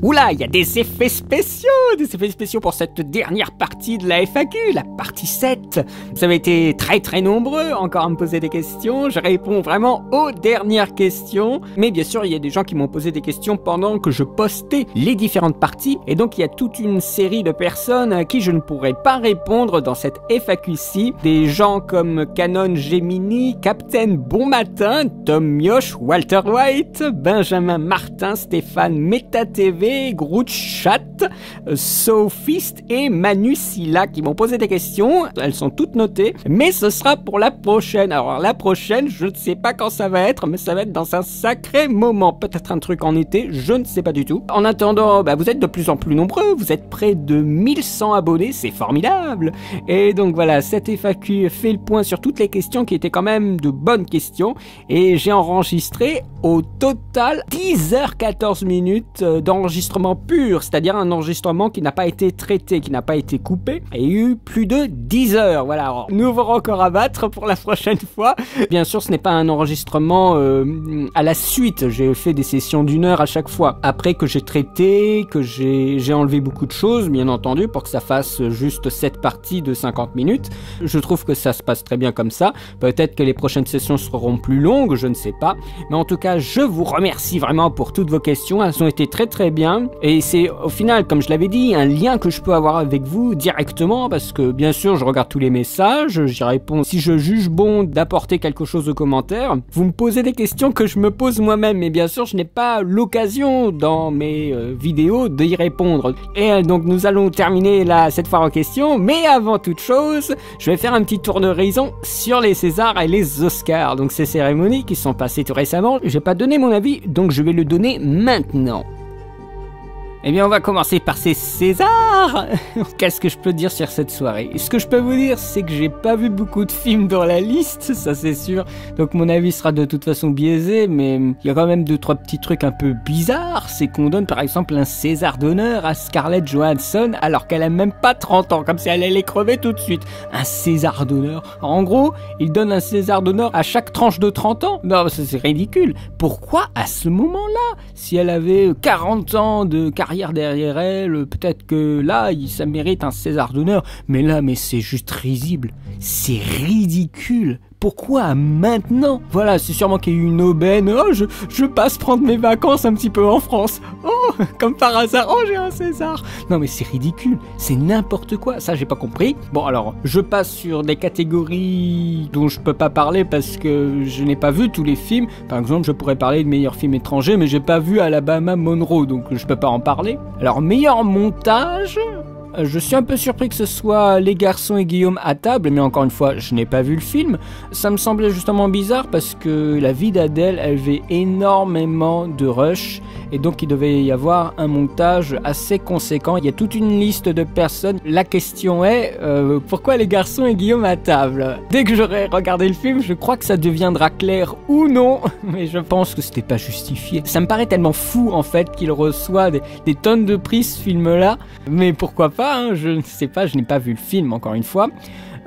Oula, il y a des effets spéciaux pour cette dernière partie de la FAQ, la partie 7. Vous avez été très nombreux encore à me poser des questions, je réponds vraiment aux dernières questions. Mais bien sûr, il y a des gens qui m'ont posé des questions pendant que je postais les différentes parties. Et donc, il y a toute une série de personnes à qui je ne pourrais pas répondre dans cette FAQ-ci. Des gens comme Canon Gemini, Captain Bon Matin, Tom Mioche, Walter White, Benjamin Martin, Stéphane MetaTV, Groot Chat, Sophist et Manu Silla qui m'ont posé des questions. Elles sont toutes notées, mais ce sera pour la prochaine. Alors la prochaine, je ne sais pas quand ça va être, mais ça va être dans un sacré moment. Peut-être un truc en été, je ne sais pas du tout. En attendant, vous êtes de plus en plus nombreux. Vous êtes près de 1100 abonnés, c'est formidable. Et donc voilà, cette FAQ fait le point sur toutes les questions qui étaient quand même de bonnes questions. Et j'ai enregistré au total 10h14 minutes d'enregistrement pur, c'est-à-dire un enregistrement qui n'a pas été traité, qui n'a pas été coupé, et il y a eu plus de 10 heures. Voilà, alors, nouveau record à battre pour la prochaine fois. Bien sûr, ce n'est pas un enregistrement à la suite, j'ai fait des sessions d'1 heure à chaque fois. Après que j'ai traité, que j'ai enlevé beaucoup de choses, bien entendu, pour que ça fasse juste cette partie de 50 minutes. Je trouve que ça se passe très bien comme ça. Peut-être que les prochaines sessions seront plus longues, je ne sais pas. Mais en tout cas, je vous remercie vraiment pour toutes vos questions. Elles ont été très bien. Et c'est au final, comme je l'avais dit, un lien que je peux avoir avec vous directement parce que bien sûr, je regarde tous les messages, j'y réponds si je juge bon d'apporter quelque chose aux commentaires. Vous me posez des questions que je me pose moi-même, mais bien sûr, je n'ai pas l'occasion dans mes vidéos d'y répondre. Et donc, nous allons terminer là cette fois en question. Mais avant toute chose, je vais faire un petit tour d'horizon sur les Césars et les Oscars. Donc, ces cérémonies qui sont passées tout récemment. J'ai pas donné mon avis, donc je vais le donner maintenant. Eh bien, on va commencer par ces Césars. Qu'est-ce que je peux dire sur cette soirée? Ce que je peux vous dire, c'est que j'ai pas vu beaucoup de films dans la liste, ça c'est sûr. Donc mon avis sera de toute façon biaisé, mais il y a quand même 2-3 petits trucs un peu bizarres. C'est qu'on donne par exemple un César d'honneur à Scarlett Johansson alors qu'elle a même pas 30 ans, comme si elle allait crever tout de suite. Un César d'honneur. En gros, il donne un César d'honneur à chaque tranche de 30 ans. Non, ça c'est ridicule. Pourquoi à ce moment-là? Si elle avait 40 ans de carrière derrière elle, peut-être que là, ça mérite un César d'honneur. Mais là, c'est juste risible. C'est ridicule. Pourquoi maintenant? Voilà, c'est sûrement qu'il y a eu une aubaine. Oh, je passe prendre mes vacances un petit peu en France. Oh, comme par hasard, oh, j'ai un César. Non, mais c'est ridicule. C'est n'importe quoi. Ça, j'ai pas compris. Bon, alors, je passe sur des catégories dont je peux pas parler parce que je n'ai pas vu tous les films. Par exemple, je pourrais parler de meilleurs films étrangers, mais j'ai pas vu Alabama Monroe, donc je peux pas en parler. Alors, meilleur montage... Je suis un peu surpris que ce soit Les Garçons et Guillaume à table, mais encore une fois, je n'ai pas vu le film. Ça me semblait justement bizarre parce que La vie d'Adèle, elle avait énormément de rush et donc il devait y avoir un montage assez conséquent. Il y a toute une liste de personnes. La question est, pourquoi Les Garçons et Guillaume à table? Dès que j'aurai regardé le film, je crois que ça deviendra clair ou non, mais je pense que c'était pas justifié. Ça me paraît tellement fou en fait qu'il reçoit des tonnes de prix ce film-là, mais pourquoi pas? Je ne sais pas, je n'ai pas vu le film encore une fois.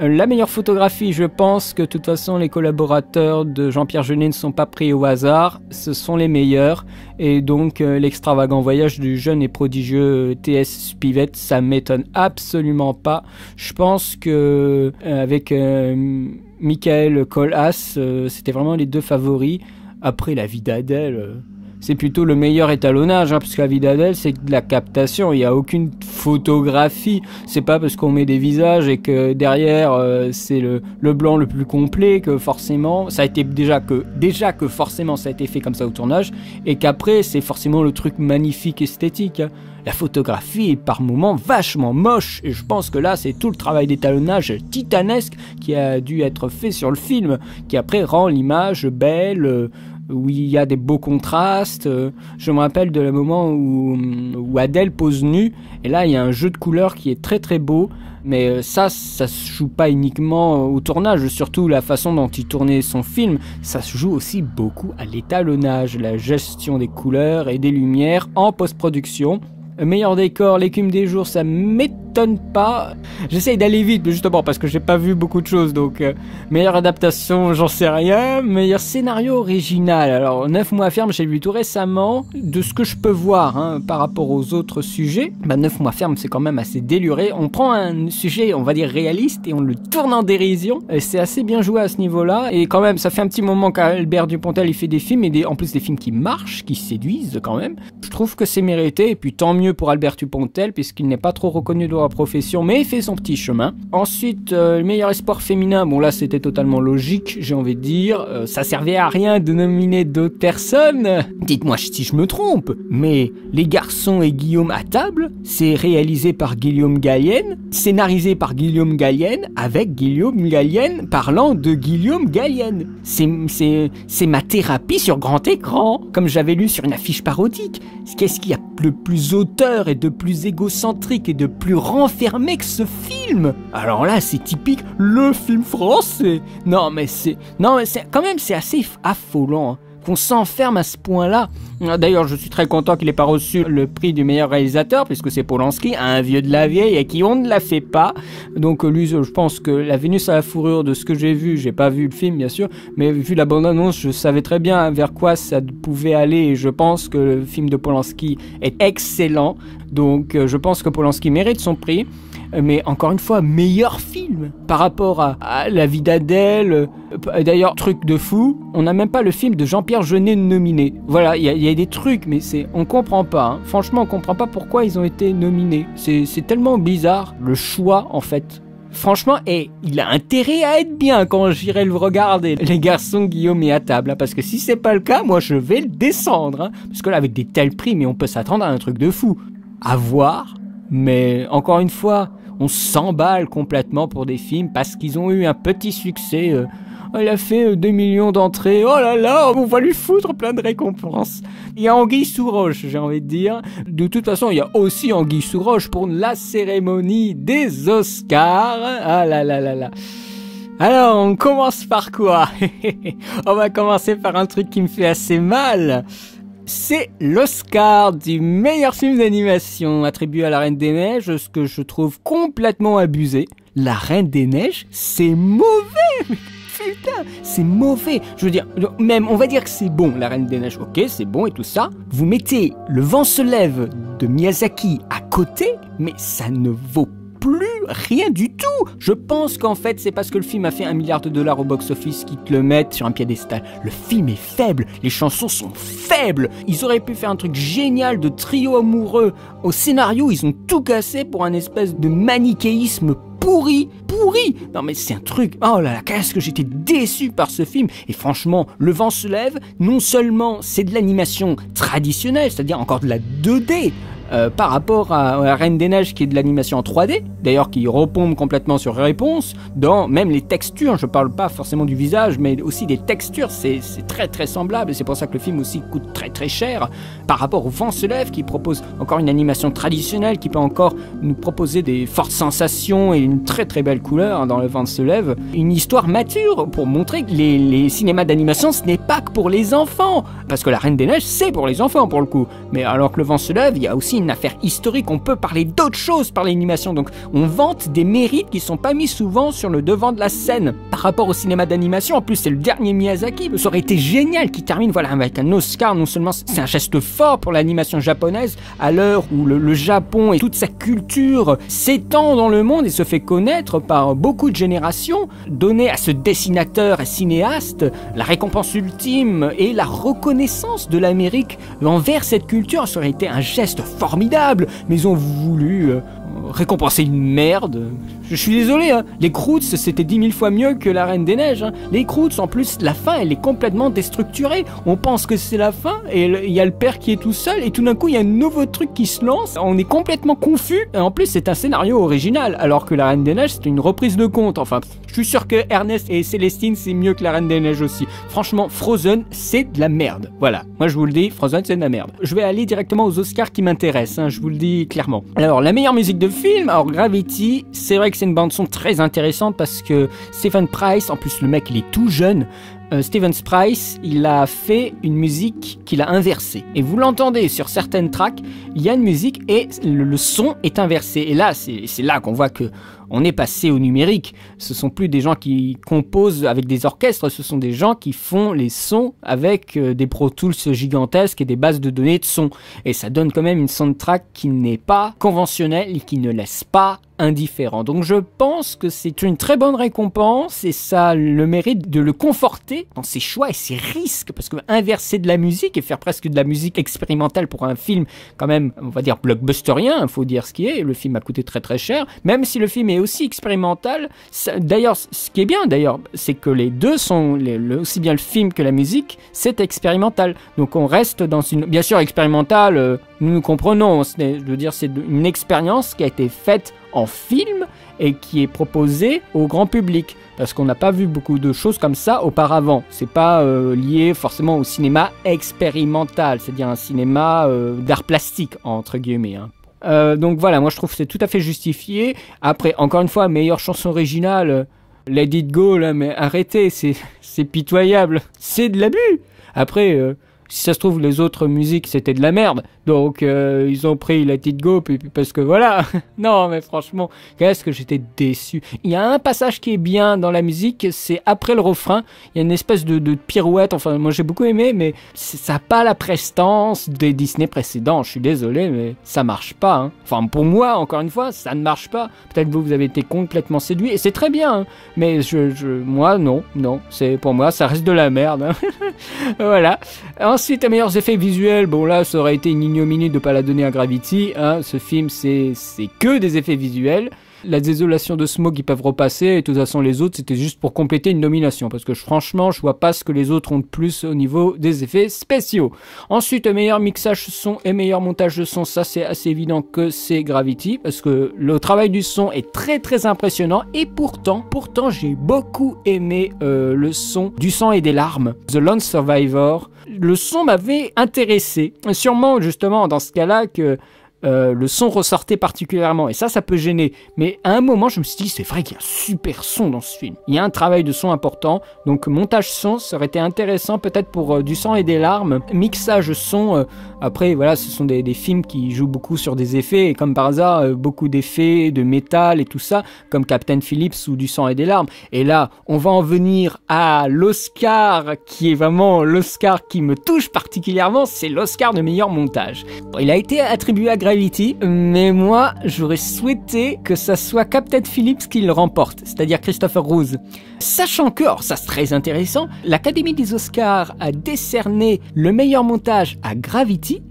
La meilleure photographie, je pense que de toute façon les collaborateurs de Jean-Pierre Jeunet ne sont pas pris au hasard, ce sont les meilleurs. Et donc l'extravagant voyage du jeune et prodigieux T.S. Spivett, ça m'étonne absolument pas. Je pense que avec Michael Kohlhaas, c'était vraiment les deux favoris. Après La vie d'Adèle... c'est plutôt le meilleur étalonnage, parce que La vie d'Adèle, c'est de la captation, il n'y a aucune photographie. C'est pas parce qu'on met des visages et que derrière c'est le blanc le plus complet que forcément ça a été déjà que forcément ça a été fait comme ça au tournage et qu'après c'est forcément le truc magnifique esthétique. La photographie est par moments vachement moche et je pense que là c'est tout le travail d'étalonnage titanesque qui a dû être fait sur le film qui après rend l'image belle. Où il y a des beaux contrastes. Je me rappelle de le moment où Adèle pose nue, et là il y a un jeu de couleurs qui est très beau, mais ça se joue pas uniquement au tournage, surtout la façon dont il tournait son film, ça se joue aussi beaucoup à l'étalonnage, la gestion des couleurs et des lumières en post-production. Meilleur décor, l'écume des jours, ça m'étonne m'étonne pas. J'essaye d'aller vite, justement, parce que j'ai pas vu beaucoup de choses, donc meilleure adaptation, j'en sais rien. Meilleur scénario original, alors 9 mois ferme, j'ai vu tout récemment. De ce que je peux voir, hein, par rapport aux autres sujets, 9 mois ferme, c'est quand même assez déluré. On prend un sujet, on va dire réaliste, et on le tourne en dérision, et c'est assez bien joué à ce niveau-là. Et quand même, ça fait un petit moment qu'Albert Dupontel, il fait des films, et en plus des films qui marchent, qui séduisent quand même. Je trouve que c'est mérité, et puis tant mieux pour Albert Dupontel, puisqu'il n'est pas trop reconnu dans la profession, mais il fait son petit chemin. Ensuite, le meilleur espoir féminin, bon là c'était totalement logique, j'ai envie de dire, ça servait à rien de nominer d'autres personnes. Dites-moi si je me trompe, mais Les Garçons et Guillaume à table, c'est réalisé par Guillaume Gallienne, scénarisé par Guillaume Gallienne, avec Guillaume Gallienne parlant de Guillaume Gallienne. C'est ma thérapie sur grand écran, comme j'avais lu sur une affiche parodique. Qu'est-ce qu'il y a de plus auteur et de plus égocentrique et de plus renfermé que ce film? Alors là, c'est typique le film français. Non mais c'est quand même, c'est assez affolant, hein, qu'on s'enferme à ce point-là. D'ailleurs, je suis très content qu'il n'ait pas reçu le prix du meilleur réalisateur, puisque c'est Polanski, un vieux de la vieille, à qui on ne la fait pas. Donc lui, je pense que La Vénus à la fourrure, de ce que j'ai vu, j'ai pas vu le film bien sûr, mais vu la bande-annonce, je savais très bien vers quoi ça pouvait aller, et je pense que le film de Polanski est excellent. Donc je pense que Polanski mérite son prix. Mais encore une fois, meilleur film par rapport à La vie d'Adèle. D'ailleurs, truc de fou, on n'a même pas le film de Jean-Pierre Jeunet nominé. Voilà, il y a des trucs, mais on comprend pas. Hein. Franchement, on comprend pas pourquoi ils ont été nominés. C'est tellement bizarre, le choix, en fait. Franchement, il a intérêt à être bien quand j'irai le regarder. Les Garçons, Guillaume est à table, hein, parce que si c'est pas le cas, moi je vais le descendre. Hein, parce que là, avec des tels prix, mais on peut s'attendre à un truc de fou. À voir, mais encore une fois, on s'emballe complètement pour des films parce qu'ils ont eu un petit succès. Il a fait 2 millions d'entrées. Oh là là, on va lui foutre plein de récompenses. Il y a Anguille sous roche, j'ai envie de dire. De toute façon, il y a aussi Anguille sous roche pour la cérémonie des Oscars. Ah là là là là. Alors, on commence par quoi? On va commencer par un truc qui me fait assez mal. C'est l'Oscar du meilleur film d'animation attribué à La Reine des Neiges, ce que je trouve complètement abusé. La Reine des Neiges, c'est mauvais. Putain, c'est mauvais. Je veux dire, même on va dire que c'est bon, La Reine des Neiges. Ok, c'est bon et tout ça. Vous mettez Le Vent se lève de Miyazaki à côté, mais ça ne vaut plus rien du tout. Je pense qu'en fait c'est parce que le film a fait $1 milliard au box-office qu'ils te le mettent sur un piédestal. Le film est faible, les chansons sont faibles. Ils auraient pu faire un truc génial de trio amoureux. Au scénario, ils ont tout cassé pour un espèce de manichéisme pourri. Non mais c'est un truc, oh là là, qu'est-ce que j'étais déçu par ce film. Et franchement, Le Vent se lève, non seulement c'est de l'animation traditionnelle, c'est-à-dire encore de la 2D, par rapport à La Reine des Neiges qui est de l'animation en 3D, d'ailleurs qui repompe complètement sur Réponse, dans même les textures, je parle pas forcément du visage, mais aussi des textures, c'est très très semblable, et c'est pour ça que le film aussi coûte très très cher, par rapport au Vent se lève qui propose encore une animation traditionnelle, qui peut encore nous proposer des fortes sensations et une très très belle couleur dans Le Vent se lève, une histoire mature pour montrer que les cinémas d'animation ce n'est pas que pour les enfants, parce que La Reine des Neiges c'est pour les enfants pour le coup, mais alors que Le Vent se lève, il y a aussi une affaire historique, on peut parler d'autres choses par l'animation, donc on vante des mérites qui sont pas mis souvent sur le devant de la scène par rapport au cinéma d'animation. En plus c'est le dernier Miyazaki, ça aurait été génial qu'il termine voilà avec un Oscar. Non seulement c'est un geste fort pour l'animation japonaise à l'heure où le Japon et toute sa culture s'étend dans le monde et se fait connaître par beaucoup de générations, donner à ce dessinateur et cinéaste la récompense ultime et la reconnaissance de l'Amérique envers cette culture, ça aurait été un geste formidable, mais ils ont voulu récompenser une merde. Je suis désolé, hein. Les Croods c'était 10 000 fois mieux que La Reine des Neiges, hein. Les Croods en plus la fin elle est complètement déstructurée, on pense que c'est la fin et il y a le père qui est tout seul et tout d'un coup il y a un nouveau truc qui se lance, on est complètement confus et en plus c'est un scénario original alors que La Reine des Neiges c'était une reprise de conte. Enfin je suis sûr que Ernest et Célestine c'est mieux que La Reine des Neiges aussi. Franchement Frozen c'est de la merde, voilà, moi je vous le dis, Frozen c'est de la merde. Je vais aller directement aux Oscars qui m'intéressent, hein, je vous le dis clairement. Alors la meilleure musique de film, alors Gravity, c'est vrai que c'est une bande son très intéressante parce que Stephen Price, en plus le mec il est tout jeune, Steven Price, il a fait une musique qu'il a inversée. Et vous l'entendez sur certaines tracks, il y a une musique et le son est inversé. Et là, c'est là qu'on voit que on est passé au numérique. Ce sont plus des gens qui composent avec des orchestres, ce sont des gens qui font les sons avec des Pro Tools gigantesques et des bases de données de sons. Et ça donne quand même une soundtrack qui n'est pas conventionnelle et qui ne laisse pas indifférent. Donc je pense que c'est une très bonne récompense et ça a le mérite de le conforter dans ses choix et ses risques, parce que inverser de la musique et faire presque de la musique expérimentale pour un film quand même, on va dire blockbusterien, il faut dire ce qui est, le film a coûté très très cher, même si le film est aussi expérimental. D'ailleurs, ce qui est bien d'ailleurs, c'est que les deux sont, aussi bien le film que la musique, c'est expérimental. Donc on reste dans une, bien sûr expérimentale, nous comprenons, je veux dire c'est une expérience qui a été faite en film et qui est proposée au grand public, parce qu'on n'a pas vu beaucoup de choses comme ça auparavant. C'est pas lié forcément au cinéma expérimental, c'est-à-dire un cinéma d'art plastique entre guillemets, hein. Donc voilà, moi je trouve que c'est tout à fait justifié. Après, encore une fois, meilleure chanson originale, Let It Go, là, mais arrêtez, c'est pitoyable, c'est de l'abus. Après, si ça se trouve, les autres musiques c'était de la merde, donc ils ont pris Let It Go parce que voilà. Non mais franchement, qu'est-ce que j'étais déçu. Il y a un passage qui est bien dans la musique, c'est après le refrain, il y a une espèce de pirouette, enfin moi j'ai beaucoup aimé, mais ça n'a pas la prestance des Disney précédents, je suis désolé, mais ça marche pas, hein. Enfin pour moi, encore une fois, ça ne marche pas. Peut-être vous avez été complètement séduit, et c'est très bien, hein. Mais moi non, c'est pour moi ça reste de la merde, hein. Voilà. Ensuite, les meilleurs effets visuels, bon là, ça aurait été une ignominie de ne pas la donner à Gravity, hein. Ce film, c'est que des effets visuels. La désolation de Smaug, ils peuvent repasser, et de toute façon, les autres, c'était juste pour compléter une nomination, parce que franchement, je vois pas ce que les autres ont de plus au niveau des effets spéciaux. Ensuite, meilleur mixage son et meilleur montage de son, ça c'est assez évident que c'est Gravity, parce que le travail du son est très très impressionnant, et pourtant, j'ai beaucoup aimé le son du sang et des larmes, The Lone Survivor. Le son m'avait intéressé, sûrement justement dans ce cas-là que le son ressortait particulièrement, et ça peut gêner, mais à un moment je me suis dit c'est vrai qu'il y a un super son dans ce film, il y a un travail de son important, donc montage son ça aurait été intéressant peut-être pour du sang et des larmes. Mixage son, après voilà, ce sont des films qui jouent beaucoup sur des effets, et comme par hasard beaucoup d'effets de métal et tout ça, comme Captain Phillips ou du sang et des larmes. Et là on va en venir à l'Oscar qui est vraiment l'Oscar qui me touche particulièrement, c'est l'Oscar de meilleur montage. Bon, il a été attribué à Gravity, mais moi j'aurais souhaité que ça soit Captain Phillips qui le remporte, c'est-à-dire Christopher Rouse. Sachant que, alors ça c'est très intéressant, l'Académie des Oscars a décerné le meilleur montage à Gravity,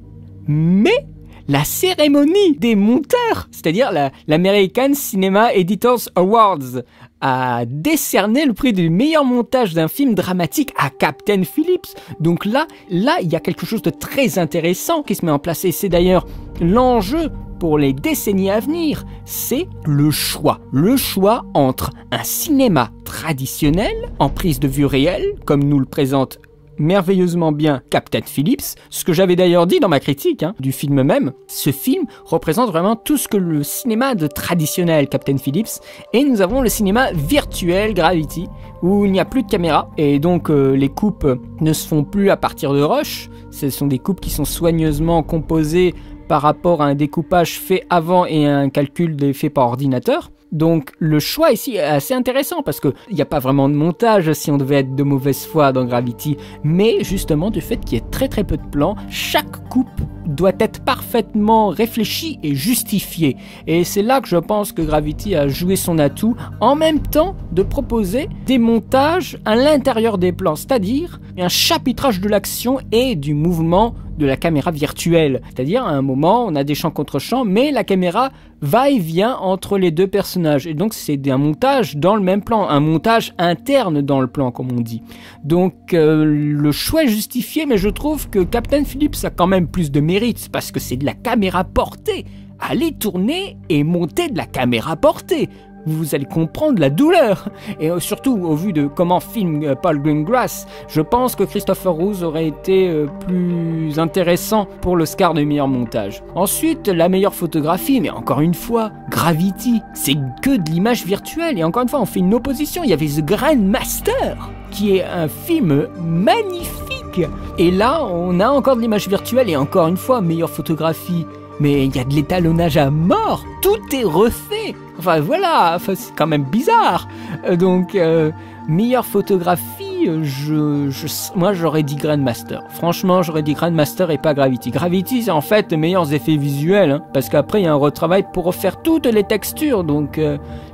mais la cérémonie des monteurs, c'est-à-dire l'American Cinema Editors Awards, a décerné le prix du meilleur montage d'un film dramatique à Captain Phillips. Donc là, il y a quelque chose de très intéressant qui se met en place, et c'est d'ailleurs l'enjeu pour les décennies à venir, c'est le choix entre un cinéma traditionnel en prise de vue réelle, comme nous le présente merveilleusement bien Captain Phillips, ce que j'avais d'ailleurs dit dans ma critique du film même. Ce film représente vraiment tout ce que le cinéma de traditionnel Captain Phillips, et nous avons le cinéma virtuel Gravity, où il n'y a plus de caméra, et donc les coupes ne se font plus à partir de rush, ce sont des coupes qui sont soigneusement composées par rapport à un découpage fait avant et à un calcul fait par ordinateur. Donc le choix ici est assez intéressant, parce qu'il n'y a pas vraiment de montage si on devait être de mauvaise foi dans Gravity, mais justement du fait qu'il y ait très très peu de plans, chaque coupe doit être parfaitement réfléchie et justifiée, et c'est là que je pense que Gravity a joué son atout, en même temps de proposer des montages à l'intérieur des plans, c'est-à-dire un chapitrage de l'action et du mouvement de la caméra virtuelle, c'est-à-dire à un moment on a des champs contre champs, mais la caméra va et vient entre les deux personnages, et donc c'est un montage dans le même plan, un montage interne dans le plan comme on dit. Donc le choix est justifié, mais je trouve que Captain Phillips a quand même plus de mérite, parce que c'est de la caméra portée, aller tourner et monter de la caméra portée. vous allez comprendre la douleur. Et surtout, au vu de comment filme Paul Greengrass, je pense que Christopher Roos aurait été plus intéressant pour l'Oscar de meilleur montage. Ensuite, la meilleure photographie, mais encore une fois, Gravity, c'est que de l'image virtuelle. Et encore une fois, on fait une opposition. Il y avait The Grandmaster, qui est un film magnifique. Et là, on a encore de l'image virtuelle et encore une fois, meilleure photographie. Mais il y a de l'étalonnage à mort, tout est refait. Enfin voilà, c'est quand même bizarre. Donc, meilleure photographie, moi j'aurais dit Grandmaster. Franchement, j'aurais dit Grandmaster et pas Gravity. Gravity, c'est en fait les meilleurs effets visuels, hein, parce qu'après il y a un retravail pour refaire toutes les textures. Donc,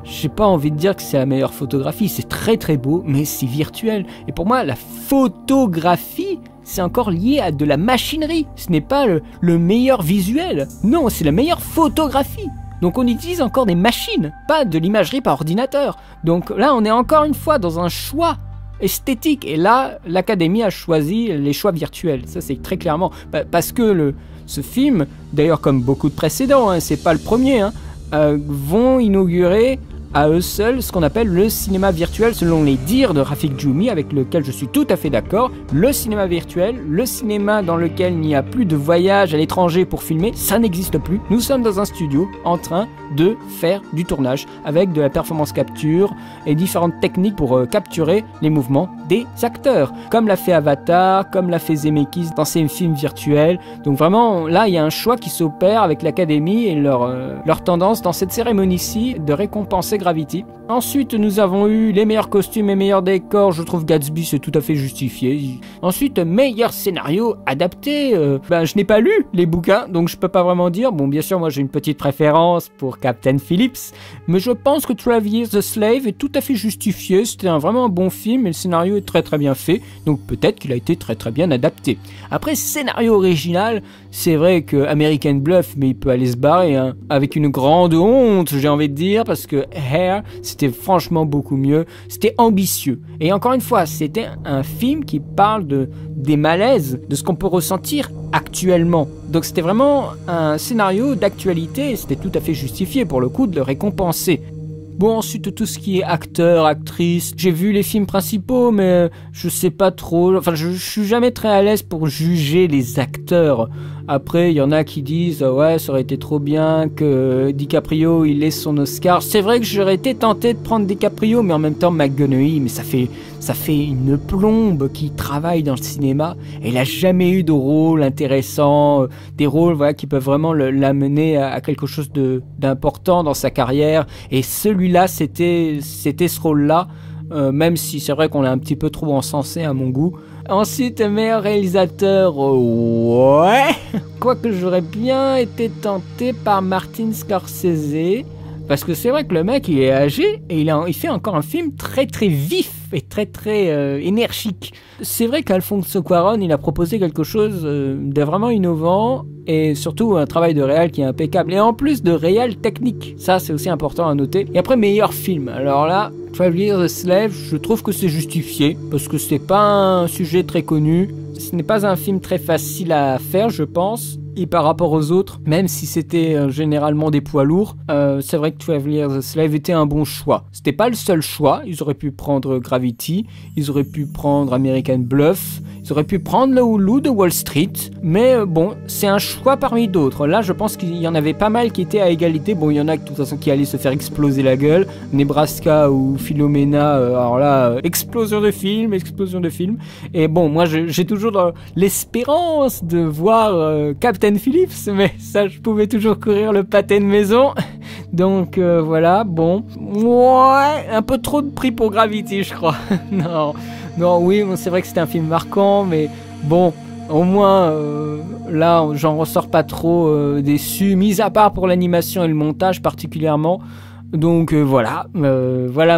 j'ai pas envie de dire que c'est la meilleure photographie. C'est très très beau, mais c'est virtuel. Et pour moi, la photographie, c'est encore lié à de la machinerie. Ce n'est pas le meilleur visuel. Non, c'est la meilleure photographie. Donc on utilise encore des machines, pas de l'imagerie par ordinateur. Donc là, on est encore une fois dans un choix esthétique. Et là, l'Académie a choisi les choix virtuels. Ça, c'est très clairement. Parce que ce film, d'ailleurs comme beaucoup de précédents, hein, c'est pas le premier, hein, vont inaugurer à eux seuls ce qu'on appelle le cinéma virtuel, selon les dires de Rafik Djoumi, avec lequel je suis tout à fait d'accord. Le cinéma virtuel, le cinéma dans lequel il n'y a plus de voyage à l'étranger pour filmer, ça n'existe plus. Nous sommes dans un studio en train de faire du tournage avec de la performance capture et différentes techniques pour capturer les mouvements des acteurs, comme l'a fait Avatar, comme l'a fait Zemeckis dans ses films virtuels. Donc vraiment, là, il y a un choix qui s'opère avec l'Académie et leur tendance dans cette cérémonie-ci de récompenser Gravity. Ensuite, nous avons eu les meilleurs costumes et meilleurs décors. Je trouve Gatsby, c'est tout à fait justifié. Ensuite, meilleur scénario adapté. Je n'ai pas lu les bouquins, donc je peux pas vraiment dire. Bon, bien sûr, moi j'ai une petite préférence pour Captain Phillips, mais je pense que 12 Years a Slave est tout à fait justifié. C'était vraiment un bon film et le scénario est très très bien fait, donc peut-être qu'il a été très très bien adapté. Après, scénario original, c'est vrai que American Bluff, mais il peut aller se barrer, hein, avec une grande honte, j'ai envie de dire, parce que Hair, c'était franchement beaucoup mieux, c'était ambitieux. Et encore une fois, c'était un film qui parle des malaises, de ce qu'on peut ressentir actuellement. Donc c'était vraiment un scénario d'actualité et c'était tout à fait justifié pour le coup de le récompenser. Bon, ensuite, tout ce qui est acteur, actrice, j'ai vu les films principaux, mais je sais pas trop. Enfin, je suis jamais très à l'aise pour juger les acteurs. Après, il y en a qui disent ouais, ça aurait été trop bien que DiCaprio il ait son Oscar. C'est vrai que j'aurais été tenté de prendre DiCaprio, mais en même temps McConaughey, mais ça fait une plombe qui travaille dans le cinéma. Et il a jamais eu de rôle intéressant, des rôles voilà qui peuvent vraiment l'amener à quelque chose d'important dans sa carrière. Et celui-là, c'était ce rôle-là. Même si c'est vrai qu'on l'a un petit peu trop encensé à mon goût. Ensuite, meilleur réalisateur, ouais. Quoique j'aurais bien été tenté par Martin Scorsese. Parce que c'est vrai que le mec, il est âgé et il fait encore un film très très vif et très très énergique. C'est vrai qu'Alfonso Cuarón, il a proposé quelque chose de vraiment innovant et surtout un travail de réal qui est impeccable. Et en plus de réal technique, ça c'est aussi important à noter. Et après, meilleur film. Alors là, 12 Years a Slave, je trouve que c'est justifié parce que c'est pas un sujet très connu. Ce n'est pas un film très facile à faire, je pense. Et par rapport aux autres, même si c'était généralement des poids lourds, c'est vrai que 12 Years a Slave était un bon choix. C'était pas le seul choix, ils auraient pu prendre Gravity, ils auraient pu prendre American Bluff, ils auraient pu prendre le Loup de Wall Street, mais bon, c'est un choix parmi d'autres. Là, je pense qu'il y en avait pas mal qui étaient à égalité. Bon, il y en a de toute façon qui allaient se faire exploser la gueule, Nebraska ou Philomena, alors là, explosion de film. Et bon, moi j'ai toujours l'espérance de voir Captain Phillips, mais ça, je pouvais toujours courir le pâté de maison. Donc voilà, bon, ouais, un peu trop de prix pour Gravity, je crois. Non, oui, c'est vrai que c'était un film marquant, mais bon, au moins, là, j'en ressors pas trop déçu, mis à part pour l'animation et le montage particulièrement. Donc voilà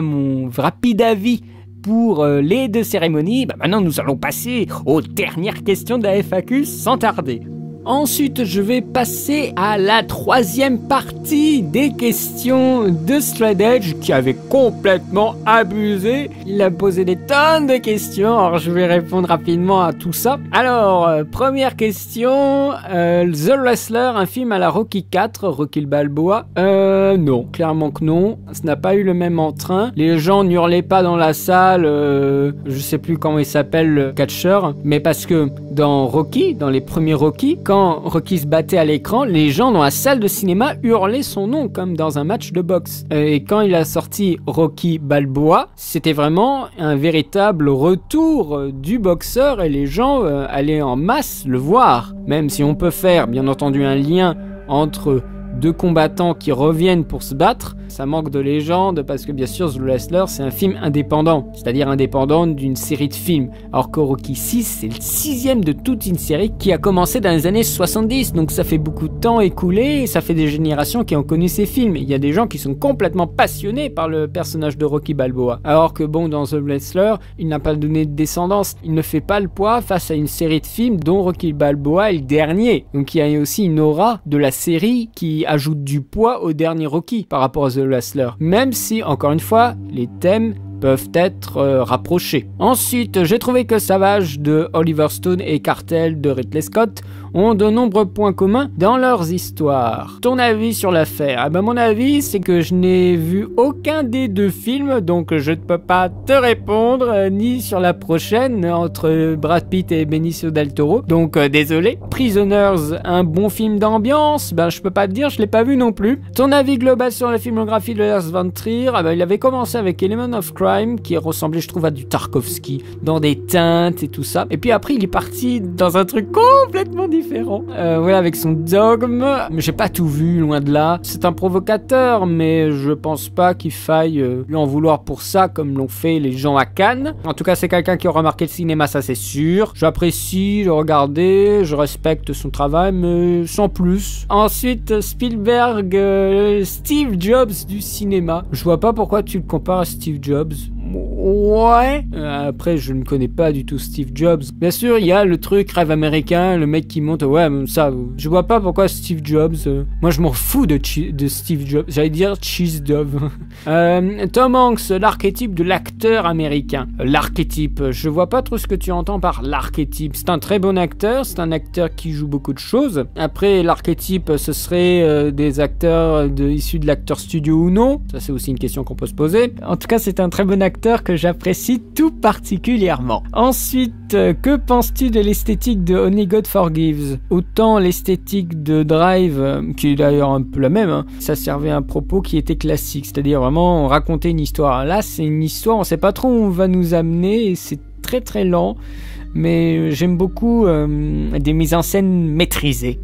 mon rapide avis pour les deux cérémonies. Maintenant, nous allons passer aux dernières questions de la FAQ sans tarder. Ensuite, je vais passer à la troisième partie des questions de Straight Edge qui avait complètement abusé. Il a posé des tonnes de questions, alors je vais répondre rapidement à tout ça. Alors, première question, The Wrestler, un film à la Rocky 4, Rocky Balboa. Non, clairement que non. Ça n'a pas eu le même entrain. Les gens n'hurlaient pas dans la salle, je sais plus comment il s'appelle le catcheur, mais parce que dans Rocky, dans les premiers Rocky, quand Rocky se battait à l'écran, les gens dans la salle de cinéma hurlaient son nom comme dans un match de boxe. Et quand il a sorti Rocky Balboa, c'était vraiment un véritable retour du boxeur et les gens allaient en masse le voir. Même si on peut faire bien entendu un lien entre deux combattants qui reviennent pour se battre, ça manque de légende parce que bien sûr The Wrestler c'est un film indépendant, c'est-à-dire indépendant d'une série de films, alors que Rocky 6 c'est le 6e de toute une série qui a commencé dans les années 70, donc ça fait beaucoup de temps écoulé et ça fait des générations qui ont connu ces films. Il y a des gens qui sont complètement passionnés par le personnage de Rocky Balboa, alors que bon, dans The Wrestler il n'a pas donné de descendance, il ne fait pas le poids face à une série de films dont Rocky Balboa est le dernier, donc il y a aussi une aura de la série qui ajoute du poids au dernier Rocky par rapport à The Wrestler, même si, encore une fois, les thèmes peuvent être rapprochés. Ensuite, j'ai trouvé que Savage de Oliver Stone et Cartel de Ridley Scott ont de nombreux points communs dans leurs histoires. Ton avis sur l'affaire? Ah ben mon avis, c'est que je n'ai vu aucun des deux films, donc je ne peux pas te répondre, ni sur la prochaine entre Brad Pitt et Benicio del Toro, donc désolé. Prisoners, un bon film d'ambiance? Ben je peux pas te dire, je l'ai pas vu non plus. Ton avis global sur la filmographie de Lars von Trier? Ah ben il avait commencé avec Element of Crime, qui ressemblait je trouve à du Tarkovsky, dans des teintes et tout ça, et puis après il est parti dans un truc complètement différent. Voilà, avec son Dogme, mais j'ai pas tout vu, loin de là. C'est un provocateur, mais je pense pas qu'il faille lui en vouloir pour ça, comme l'ont fait les gens à Cannes. En tout cas, c'est quelqu'un qui a remarqué le cinéma, ça c'est sûr. J'apprécie le regarder, je respecte son travail, mais sans plus. Ensuite, Spielberg, Steve Jobs du cinéma. Je vois pas pourquoi tu le compares à Steve Jobs. Ouais. Après, je ne connais pas du tout Steve Jobs. Bien sûr, il y a le truc rêve américain, le mec qui monte. Ouais, ça, je vois pas pourquoi Steve Jobs. Moi, je m'en fous de Steve Jobs. J'allais dire Cheese Dove. Tom Hanks, l'archétype de l'acteur américain. L'archétype, je vois pas trop ce que tu entends par l'archétype. C'est un très bon acteur. C'est un acteur qui joue beaucoup de choses. Après, l'archétype, ce serait des acteurs issus de l'acteur studio ou non. Ça, c'est aussi une question qu'on peut se poser. En tout cas, c'est un très bon acteur que j'apprécie tout particulièrement. Ensuite, que penses-tu de l'esthétique de Only God Forgives? Autant l'esthétique de Drive, qui est d'ailleurs un peu la même, hein, ça servait à un propos qui était classique, c'est-à-dire vraiment raconter une histoire. Là, c'est une histoire, on sait pas trop où on va nous amener et c'est très très lent, mais j'aime beaucoup des mises en scène maîtrisées,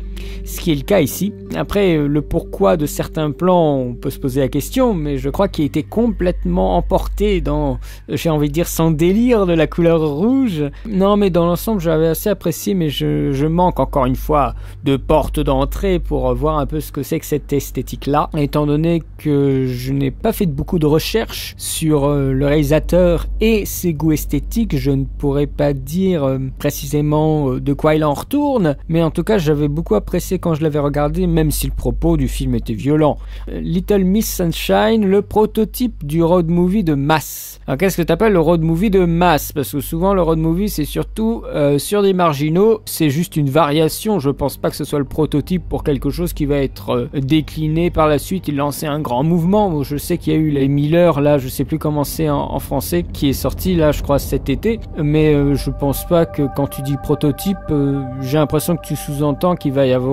ce qui est le cas ici. Après, le pourquoi de certains plans, on peut se poser la question, mais je crois qu'il était complètement emporté dans, j'ai envie de dire, son délire de la couleur rouge. Non, mais dans l'ensemble, j'avais assez apprécié, mais je manque encore une fois de porte d'entrée pour voir un peu ce que c'est que cette esthétique-là. Étant donné que je n'ai pas fait beaucoup de recherches sur le réalisateur et ses goûts esthétiques, je ne pourrais pas dire précisément de quoi il en retourne, mais en tout cas, j'avais beaucoup apprécié quand je l'avais regardé, même si le propos du film était violent. Little Miss Sunshine, le prototype du road movie de masse. Alors qu'est-ce que tu appelles le road movie de masse? Parce que souvent le road movie c'est surtout sur des marginaux, c'est juste une variation, je pense pas que ce soit le prototype pour quelque chose qui va être décliné par la suite et lancer un grand mouvement. Je sais qu'il y a eu les Miller, là je sais plus comment c'est en français, qui est sorti là je crois cet été, mais je pense pas que quand tu dis prototype, j'ai l'impression que tu sous-entends qu'il va y avoir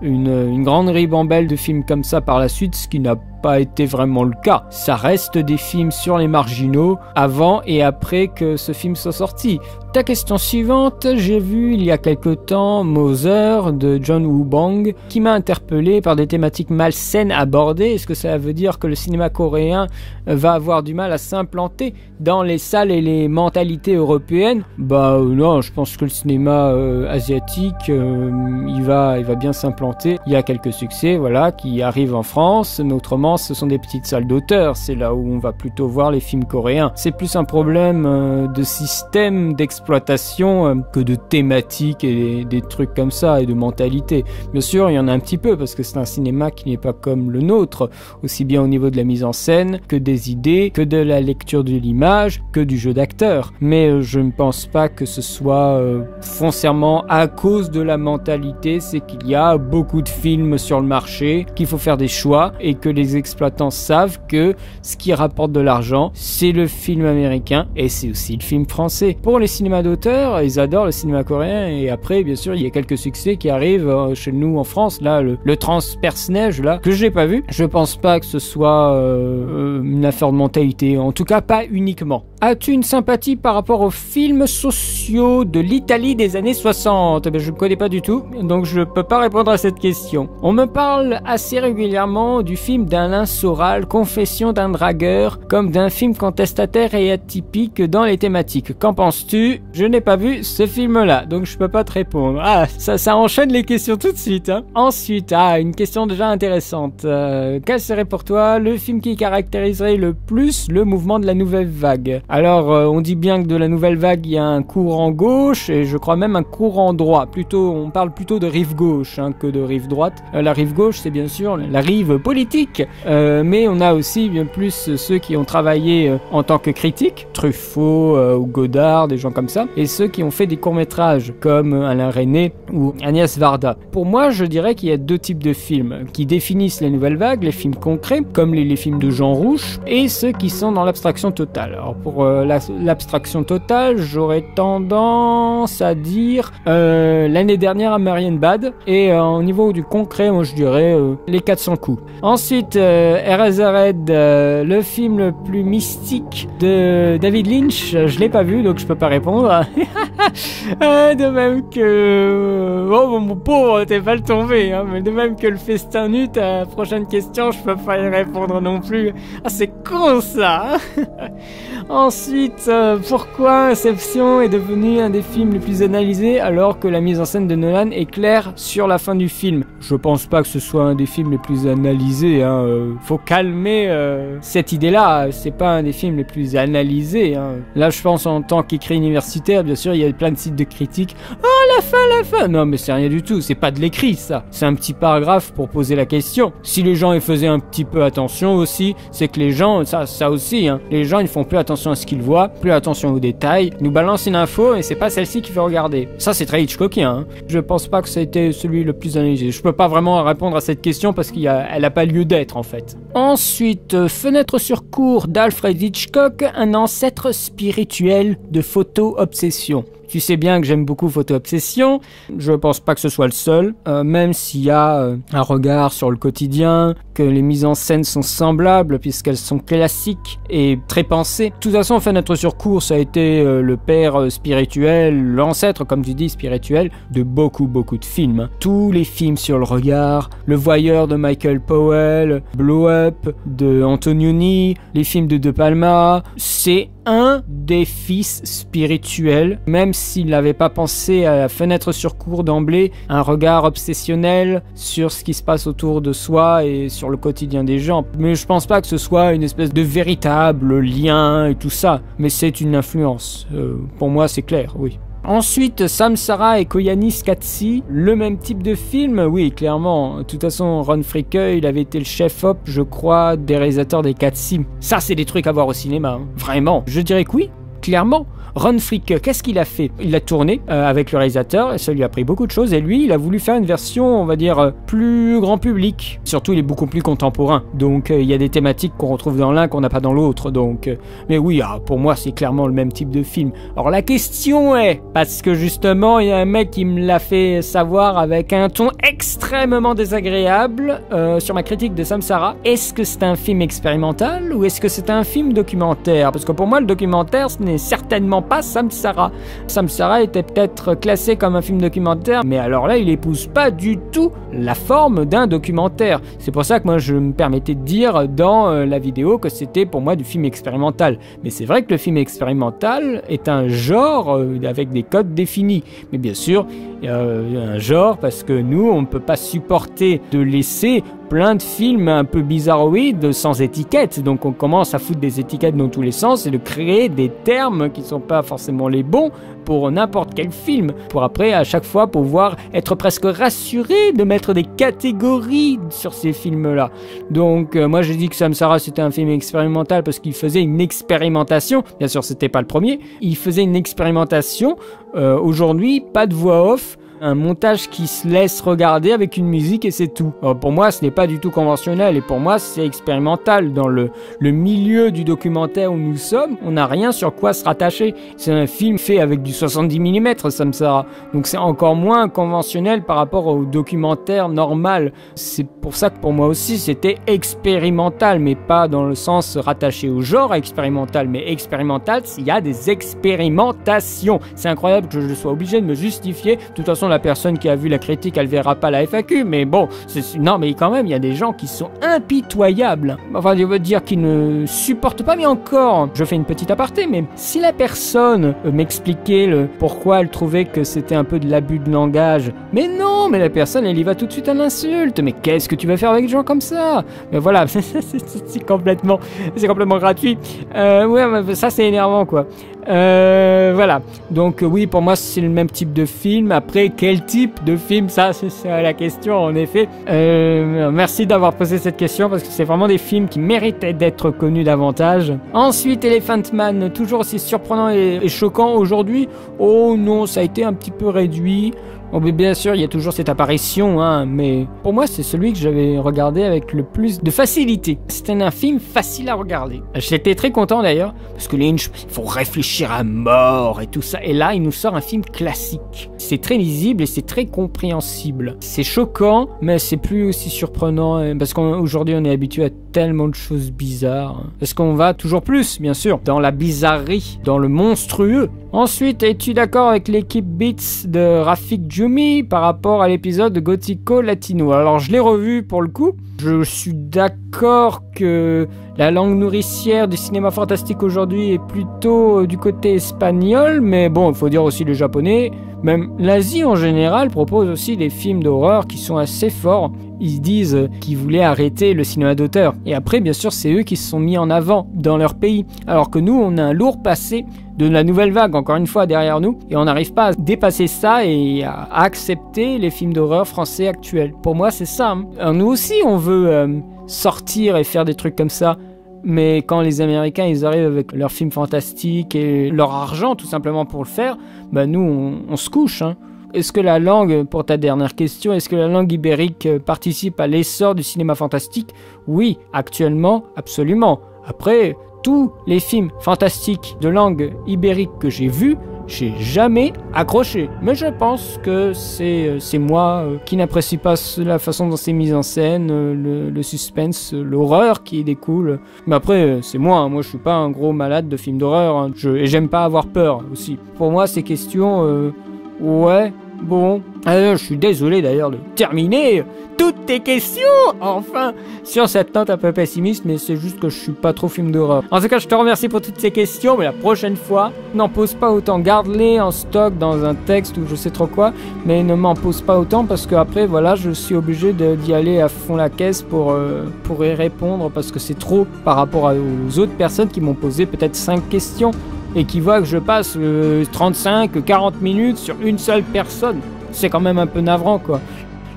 une grande ribambelle de films comme ça par la suite, ce qui n'a pas été vraiment le cas. Ça reste des films sur les marginaux avant et après que ce film soit sorti. Ta question suivante, j'ai vu il y a quelque temps Mother de John Woo Bang qui m'a interpellé par des thématiques malsaines abordées. Est-ce que ça veut dire que le cinéma coréen va avoir du mal à s'implanter dans les salles et les mentalités européennes? Bah non, je pense que le cinéma asiatique il va bien s'implanter. Il y a quelques succès voilà qui arrivent en France, autrement généralement ce sont des petites salles d'auteurs, c'est là où on va plutôt voir les films coréens. C'est plus un problème de système d'exploitation que de thématiques et des trucs comme ça et de mentalité. Bien sûr, il y en a un petit peu parce que c'est un cinéma qui n'est pas comme le nôtre, aussi bien au niveau de la mise en scène que des idées, que de la lecture de l'image, que du jeu d'acteur. Mais je ne pense pas que ce soit foncièrement à cause de la mentalité, c'est qu'il y a beaucoup de films sur le marché, qu'il faut faire des choix et que les exploitants savent que ce qui rapporte de l'argent, c'est le film américain et c'est aussi le film français. Pour les cinémas d'auteur, ils adorent le cinéma coréen et après, bien sûr, il y a quelques succès qui arrivent chez nous en France. Là, le Transperce-Neige, là, que je n'ai pas vu. Je pense pas que ce soit une affaire de mentalité, en tout cas pas uniquement. As-tu une sympathie par rapport aux films sociaux de l'Italie des années 60? Je ne connais pas du tout, donc je peux pas répondre à cette question. On me parle assez régulièrement du film d'Alain Soral, Confession d'un dragueur, comme d'un film contestataire et atypique dans les thématiques. Qu'en penses-tu? Je n'ai pas vu ce film-là, donc je peux pas te répondre. Ah, ça enchaîne les questions tout de suite, hein. Ensuite, une question déjà intéressante. Quel serait pour toi le film qui caractériserait le plus le mouvement de la nouvelle vague? Alors, on dit bien que de la nouvelle vague, il y a un courant gauche et je crois même un courant droit. On parle plutôt de rive gauche que de rive droite. La rive gauche, c'est bien sûr la rive politique, mais on a aussi bien plus ceux qui ont travaillé en tant que critiques, Truffaut ou Godard, des gens comme ça, et ceux qui ont fait des courts-métrages comme Alain Resnais ou Agnès Varda. Pour moi, je dirais qu'il y a deux types de films qui définissent les nouvelles vagues, les films concrets, comme les films de Jean Rouch, et ceux qui sont dans l'abstraction totale. Alors pour l'abstraction totale, j'aurais tendance à dire l'année dernière à Marianne Bad, et au niveau du concret, moi je dirais les 400 coups. Ensuite, Eraserhead, le film le plus mystique de David Lynch, je l'ai pas vu donc je peux pas répondre. De même que oh mon pauvre, t'es mal tombé, hein, mais de même que le festin nu, ta prochaine question, je peux pas y répondre non plus. Ah, c'est con ça. Ensuite, pourquoi Inception est devenu un des films les plus analysés alors que la mise en scène de Nolan est claire sur la fin du film? Je pense pas que ce soit un des films les plus analysés, hein. Faut calmer cette idée-là, c'est pas un des films les plus analysés, hein. Là, je pense en tant qu'écrit universitaire, bien sûr, il y a plein de sites de critiques. Oh, la fin. Non, mais c'est rien du tout, c'est pas de l'écrit, ça. C'est un petit paragraphe pour poser la question. Si les gens y faisaient un petit peu attention aussi, c'est que les gens, ça aussi, hein, les gens ils font plus attention à ce qu'ils voient, plus attention aux détails, ils nous balancent une info et c'est pas celle-ci qu'il faut regarder. Ça, c'est très Hitchcockien, hein. Je pense pas que ça a été celui le plus analysé. Je peux pas vraiment répondre à cette question parce elle a pas lieu d'être, en fait. Ensuite, Fenêtre sur cour d'Alfred Hitchcock, un ancêtre spirituel de Photo Obsession. Tu sais bien que j'aime beaucoup Photo Obsession, je pense pas que ce soit le seul, même s'il y a un regard sur le quotidien, que les mises en scène sont semblables puisqu'elles sont classiques et très pensées. De toute façon, Fenêtre sur cour, ça a été le père spirituel, l'ancêtre, comme tu dis, spirituel, de beaucoup de films. Tous les films sur le regard, Le Voyeur de Michael Powell, Blow Up de Antonioni, les films de De Palma, c'est un des fils spirituels, même s'il n'avait pas pensé à la Fenêtre sur cour d'emblée, un regard obsessionnel sur ce qui se passe autour de soi et sur le quotidien des gens. Mais je pense pas que ce soit une espèce de véritable lien et tout ça, mais c'est une influence. Pour moi, c'est clair, oui. Ensuite, Samsara et Koyanis Katsi, le même type de film, oui, clairement. De toute façon, Ron Fricke, il avait été le chef-op, je crois, des réalisateurs des Katsi. Ça, c'est des trucs à voir au cinéma, hein. Vraiment. Je dirais que oui, clairement. Ron Fricke, qu'est-ce qu'il a fait? Il a tourné avec le réalisateur et ça lui a pris beaucoup de choses et lui, il a voulu faire une version, on va dire, plus grand public. Surtout, il est beaucoup plus contemporain. Donc, il y a des thématiques qu'on retrouve dans l'un qu'on n'a pas dans l'autre. Donc, mais oui, pour moi, c'est clairement le même type de film. Alors, la question est, parce que justement, il y a un mec qui me l'a fait savoir avec un ton extrêmement désagréable sur ma critique de Samsara. Est-ce que c'est un film expérimental ou est-ce que c'est un film documentaire? Parce que pour moi, le documentaire, ce n'est certainement pas Samsara. Samsara était peut-être classé comme un film documentaire, mais alors là, il épouse pas du tout la forme d'un documentaire. C'est pour ça que moi, je me permettais de dire dans la vidéo que c'était pour moi du film expérimental. Mais c'est vrai que le film expérimental est un genre avec des codes définis. Mais bien sûr, un genre parce que nous, on ne peut pas supporter de laisser plein de films un peu bizarroïdes sans étiquette. Donc on commence à foutre des étiquettes dans tous les sens et de créer des termes qui ne sont pas forcément les bons pour n'importe quel film, pour après à chaque fois pouvoir être presque rassuré de mettre des catégories sur ces films-là. Donc moi j'ai dit que Samsara c'était un film expérimental parce qu'il faisait une expérimentation, bien sûr c'était pas le premier, il faisait une expérimentation, aujourd'hui pas de voix off, un montage qui se laisse regarder avec une musique et c'est tout. Alors pour moi, ce n'est pas du tout conventionnel et pour moi, c'est expérimental. Dans le milieu du documentaire où nous sommes, on n'a rien sur quoi se rattacher. C'est un film fait avec du 70 mm, Samsara. Donc c'est encore moins conventionnel par rapport au documentaire normal. C'est pour ça que pour moi aussi, c'était expérimental, mais pas dans le sens rattaché au genre expérimental, mais expérimental s'il y a des expérimentations. C'est incroyable que je sois obligé de me justifier. De toute façon, la personne qui a vu la critique, elle verra pas la FAQ, mais bon, non, mais quand même, il y a des gens qui sont impitoyables. Enfin, je veux dire qu'ils ne supportent pas, mais encore, je fais une petite aparté, mais si la personne m'expliquait pourquoi elle trouvait que c'était un peu de l'abus de langage, mais non, mais la personne, elle y va tout de suite à l'insulte, mais qu'est-ce que tu vas faire avec des gens comme ça? Mais voilà, c'est complètement gratuit. Ouais, ça c'est énervant, quoi. Voilà, donc oui, pour moi c'est le même type de film. Après, quel type de film, ça c'est la question en effet. Merci d'avoir posé cette question parce que c'est vraiment des films qui méritaient d'être connus davantage. Ensuite, Elephant Man, toujours aussi surprenant et choquant aujourd'hui. Oh non, ça a été un petit peu réduit. Bon, mais bien sûr, il y a toujours cette apparition, hein, mais pour moi, c'est celui que j'avais regardé avec le plus de facilité. C'était un film facile à regarder. J'étais très content d'ailleurs, parce que Lynch, il faut réfléchir à mort et tout ça. Et là, il nous sort un film classique. C'est très lisible et c'est très compréhensible. C'est choquant, mais c'est plus aussi surprenant, parce qu'aujourd'hui, on est habitué à tellement de choses bizarres. Parce qu'on va toujours plus, bien sûr, dans la bizarrerie, dans le monstrueux. Ensuite, es-tu d'accord avec l'équipe Beats de Rafik Djoumi par rapport à l'épisode de Gothico Latino? Alors, je l'ai revu pour le coup. Je suis d'accord que la langue nourricière du cinéma fantastique aujourd'hui est plutôt du côté espagnol, mais bon, il faut dire aussi le japonais. Même l'Asie en général propose aussi des films d'horreur qui sont assez forts. Ils disent qu'ils voulaient arrêter le cinéma d'auteur. Et après, bien sûr, c'est eux qui se sont mis en avant dans leur pays. Alors que nous, on a un lourd passé de la nouvelle vague, encore une fois, derrière nous. Et on n'arrive pas à dépasser ça et à accepter les films d'horreur français actuels. Pour moi, c'est ça. Hein. Nous aussi, on veut sortir et faire des trucs comme ça. Mais quand les Américains, ils arrivent avec leurs films fantastiques et leur argent, tout simplement, pour le faire, bah nous, on se couche, hein. Est-ce que la langue, pour ta dernière question, est-ce que la langue ibérique participe à l'essor du cinéma fantastique? Oui, actuellement, absolument. Après, tous les films fantastiques de langue ibérique que j'ai vus, j'ai jamais accroché. Mais je pense que c'est moi qui n'apprécie pas la façon dont c'est mis en scène, le suspense, l'horreur qui découle. Mais après, c'est moi. Hein. Moi, je suis pas un gros malade de films d'horreur. Hein. Et j'aime pas avoir peur aussi. Pour moi, ces questions... ouais, bon. Je suis désolé d'ailleurs de terminer toutes tes questions, enfin, sur cette note un peu pessimiste, mais c'est juste que je suis pas trop film d'horreur. En tout cas, je te remercie pour toutes ces questions, mais la prochaine fois, n'en pose pas autant. Garde-les en stock dans un texte ou je sais trop quoi, mais ne m'en pose pas autant parce qu'après, voilà, je suis obligé d'y aller à fond la caisse pour y répondre parce que c'est trop par rapport aux autres personnes qui m'ont posé peut-être 5 questions. Et qui voit que je passe 35-40 minutes sur une seule personne. C'est quand même un peu navrant, quoi.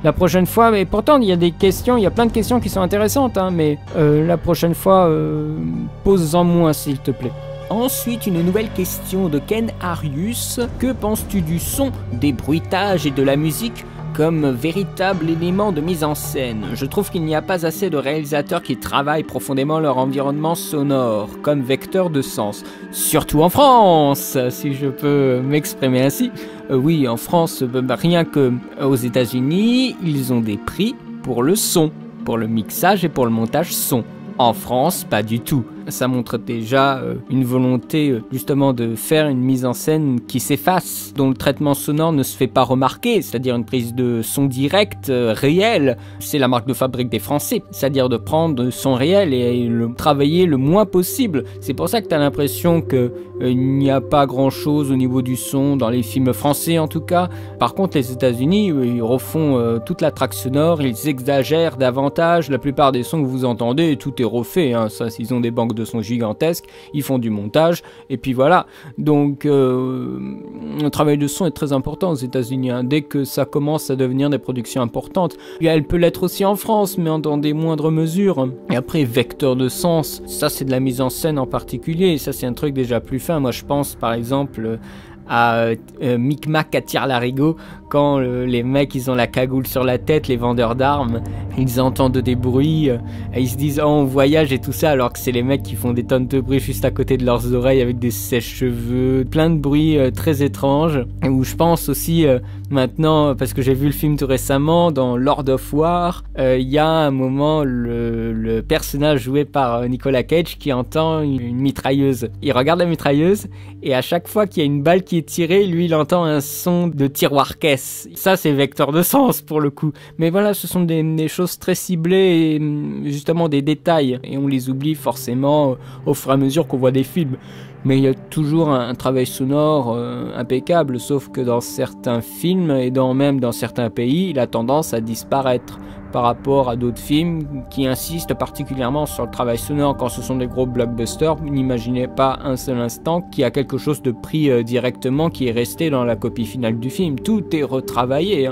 La prochaine fois, mais pourtant, il y a des questions, il y a plein de questions qui sont intéressantes, hein, mais la prochaine fois, pose-en moins, s'il te plaît. Ensuite, une nouvelle question de Ken Arius. Que penses-tu du son, des bruitages et de la musique comme véritable élément de mise en scène? Je trouve qu'il n'y a pas assez de réalisateurs qui travaillent profondément leur environnement sonore comme vecteur de sens. Surtout en France, si je peux m'exprimer ainsi. Oui, en France, rien que aux États-Unis, ils ont des prix pour le son, pour le mixage et pour le montage son. En France, pas du tout. ça montre déjà une volonté justement de faire une mise en scène qui s'efface, dont le traitement sonore ne se fait pas remarquer, c'est-à-dire une prise de son direct, réel. C'est la marque de fabrique des Français, c'est-à-dire de prendre son réel et le travailler le moins possible. C'est pour ça que tu as l'impression que il n'y a pas grand-chose au niveau du son dans les films français en tout cas. Par contre, les États-Unis, ils refont toute la traque sonore, ils exagèrent davantage. La plupart des sons que vous entendez, tout est refait. Ça, ils ont des banques de sons gigantesques, ils font du montage, et puis voilà. Donc, le travail de son est très important aux États-Unis. Dès que ça commence à devenir des productions importantes, et elle peut l'être aussi en France, mais dans des moindres mesures. Et après, vecteur de sens, ça c'est de la mise en scène en particulier. Ça c'est un truc déjà plus fin. Moi, je pense par exemple à Micmac à Tire-Larigot, quand les mecs ils ont la cagoule sur la tête, les vendeurs d'armes, ils entendent des bruits et ils se disent oh on voyage et tout ça, alors que c'est les mecs qui font des tonnes de bruit juste à côté de leurs oreilles avec des sèche-cheveux, plein de bruits très étranges. Où je pense aussi maintenant, parce que j'ai vu le film tout récemment, dans Lord of War, il y a un moment le personnage joué par Nicolas Cage qui entend une mitrailleuse. Il regarde la mitrailleuse et à chaque fois qu'il y a une balle qui est tirée, lui il entend un son de tiroir-caisse. Ça c'est vecteur de sens pour le coup. Mais voilà, ce sont des choses très ciblées et justement des détails. Et on les oublie forcément au fur et à mesure qu'on voit des films. Mais il y a toujours un travail sonore impeccable, sauf que dans certains films et même dans certains pays, il a tendance à disparaître par rapport à d'autres films qui insistent particulièrement sur le travail sonore quand ce sont des gros blockbusters. Vous n'imaginez pas un seul instant qu'il y a quelque chose de pris directement qui est resté dans la copie finale du film. Tout est retravaillé,